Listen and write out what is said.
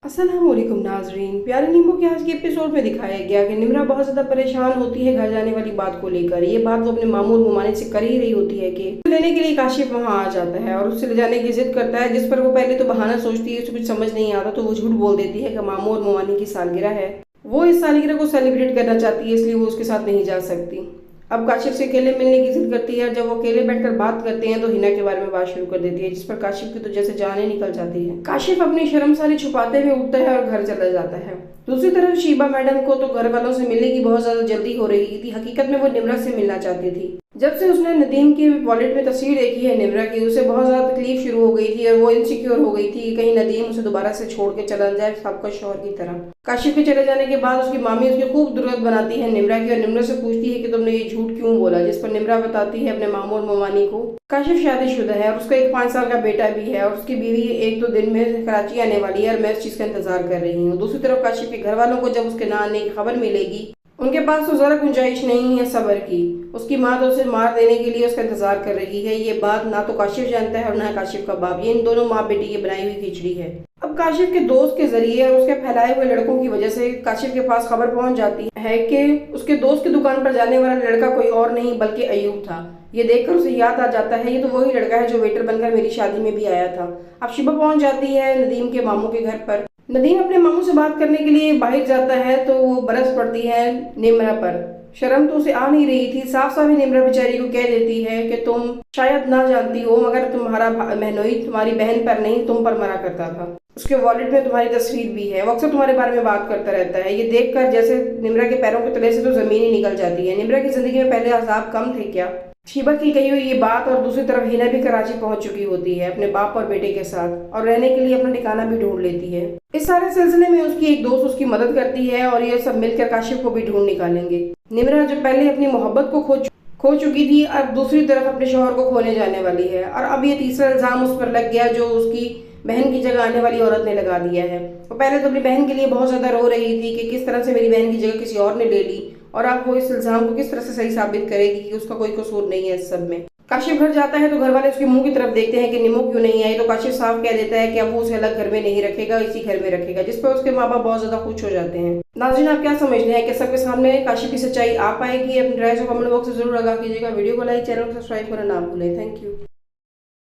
अस्सलामुअलैकुम नाजरीन, प्यारे नींबू के आज के एपिसोड में दिखाया गया कि निम्रा बहुत ज़्यादा परेशान होती है घर जाने वाली बात को लेकर। ये बात वो अपने मामू और मुमानी से कर ही रही होती है कि उसे लेने के लिए काशिफ वहाँ आ जाता है और उससे ले जाने की जिद करता है, जिस पर वो पहले तो बहाना सोचती है, उसे कुछ समझ नहीं आता तो वो झूठ बोल देती है कि मामू और मुमानी की सालगिरह है, वो इस सालगिरह को सेलिब्रेट करना चाहती है, इसलिए वो उसके साथ नहीं जा सकती। अब काशिफ से अकेले मिलने की जिद करती है। जब वो अकेले बैठकर बात करते हैं तो हिना के बारे में बात शुरू कर देती है, जिस पर काशिफ की तो जैसे जाने निकल जाती है। काशिफ अपनी शर्मसारी छुपाते हुए उठता है और घर चला जाता है। दूसरी तरफ शीबा मैडम को तो घर वालों से मिलने की बहुत ज्यादा जल्दी हो रही थी। हकीकत में वो निम्रा से मिलना चाहती थी। जब से उसने नदीम की वॉलेट में तस्वीर देखी है निम्रा की, उसे बहुत ज्यादा तकलीफ शुरू हो गई थी और वो इनसिक्योर हो गई थी कि कहीं नदीम उसे दोबारा से छोड़ के चला जाए सबका शौहर की तरह। काशिफ के चले जाने के बाद उसकी मामी उसकी खूब दुर्गत बनाती है निम्रा की और निम्रा से पूछती है कि तुमने ये झूठ क्यों बोला, जिस पर निम्रा बताती है अपने मामू और ममानी को काशिफ शादीशुदा है और उसका एक 5 साल का बेटा भी है और उसकी बीवी 1-2 दिन में कराची आने वाली है और मैं इस चीज का इंतजार कर रही हूँ। दूसरी तरफ काशिफ के घर वालों को जब उसके ना आने की खबर मिलेगी, उनके पास तो जरा गुंजाइश नहीं है सब्र की। उसकी माँ तो उसे मार देने के लिए उसका इंतजार कर रही है। ये बात ना तो काशिफ जानता है और ना काशिफ का बाप। ये इन दोनों माँ बेटी की बनाई हुई खिचड़ी है। अब काशिफ के दोस्त के जरिए और उसके फैलाए हुए लड़कों की वजह से काशिफ के पास खबर पहुंच जाती है कि उसके दोस्त की दुकान पर जाने वाला लड़का कोई और नहीं बल्कि अयूब था। ये देखकर उसे याद आ जाता है, ये तो वही लड़का है जो वेटर बनकर मेरी शादी में भी आया था। अब शिबा पहुंच जाती है नदीम के मामू के घर पर। नदीम अपने मामू से बात करने के लिए बाहर जाता है तो वो बरस पड़ती है निम्रा पर। शर्म तो उसे आ नहीं रही थी। साफ साफ ही निम्रा बेचारी को कह देती है कि तुम शायद ना जानती हो मगर तुम्हारा महनोई तुम्हारी बहन पर नहीं तुम पर मरा करता था। उसके वॉलेट में तुम्हारी तस्वीर भी है, वो अक्सर तुम्हारे बारे में बात करता रहता है। ये देखकर जैसे निम्रा के पैरों के तले से तो जमीन ही निकल जाती है। निम्रा की जिंदगी में पहले अजाब कम थे क्या? शीबा की कही हुई ये बात और दूसरी तरफ हिना भी कराची पहुंच चुकी होती है अपने बाप और बेटे के साथ और रहने के लिए अपना ठिकाना भी ढूंढ लेती है। इस सारे सिलसिले में उसकी एक दोस्त उसकी मदद करती है और ये सब मिलकर काशिफ को भी ढूंढ निकालेंगे। निम्रा जो पहले अपनी मोहब्बत को खो चुकी थी, अब दूसरी तरफ अपने शौहर को खोने जाने वाली है और अब ये तीसरा इल्जाम उस पर लग गया जो उसकी बहन की जगह आने वाली औरत ने लगा दिया है। वो पहले तो अपनी बहन के लिए बहुत ज्यादा रो रही थी कि किस तरह से मेरी बहन की जगह किसी और ने ले ली और अब वो इस इल्जाम को किस तरह से सही साबित करेगी कि उसका कोई कसूर नहीं है इस सब में। काशिफ घर जाता है तो घर वाले उसके मुंह की तरफ देखते हैं कि निमो क्यों नहीं आई, तो काशिफ साफ कह देता है कि अब वो उसे अलग घर में नहीं रखेगा, इसी घर में रखेगा, जिस पर उसके माँ बाप बहुत ज्यादा खुश हो जाते हैं। नाज़रीन, आप क्या समझते हैं कि सबके सामने काशिफ की सच्चाई आ पाएगी? अपनी राय को कमेंट बॉक्स में जरूर आगाह कीजिएगा। वीडियो को लाइक, चैनल को सब्सक्राइब करना ना भूलें। Thank you.